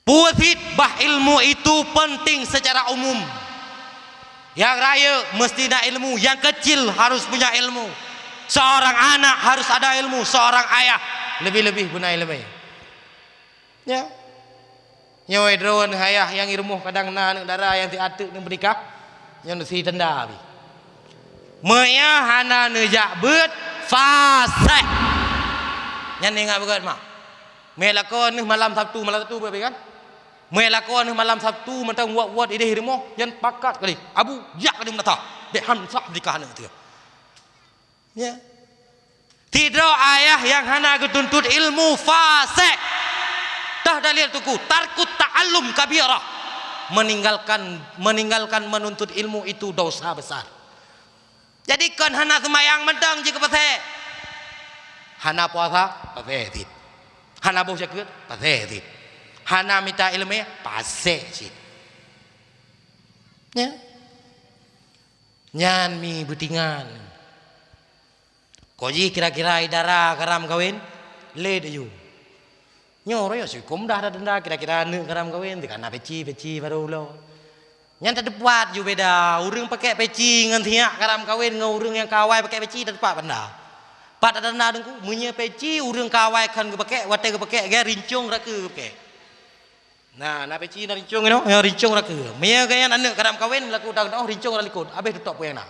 Puasit bah ilmu itu penting secara umum. Yang raya mesti nak ilmu, yang kecil harus punya ilmu. Seorang anak harus ada ilmu, seorang ayah lebih-lebih guna ilmu. Ya. Nyoi drone ayah yang ilmu kadang na negara yang diaturនឹងbernikah yang si tenda bi. Maya hana nejak bet fasih. Yang ingat begat mak. Melakon ni malam Sabtu berapa kan? Melakon ni malam Sabtu mentang buat ide ilmu yang pakat kali. Abu jak kali menata. Dek hamsah bernikah nak tu. Ya. Tidak ayah yang hana ketuntut ilmu fasih. Dah dalil tuku tarkut ta'allum kabirah, meninggalkan menuntut ilmu itu dosa besar. Jadi kan hana semayang mentang jika pasal hana puasa pasal hana bau jaket pasal hana minta ilmu pasal sih. Ya. Nyan mi betingan. Koji kira-kira idara karam kawin le dayu. Nyoro ya sih, dah ada denda kira-kira ne karam kawin, karena peci baru lo. Yang terdepat juga beda, orang pakai peci ngan tiak karam kawin, ngan orang yang kawai pakai peci terdepat benda. Pat ada denda dengku, punya peci orang kawai kan pakai, watai pakai, gaya rincung raka pakai. Nah, peci na rincung itu, rincung raka. Mia gaya anak karam kawin laku dah rincung ralikut, abis tutup pun yang nak.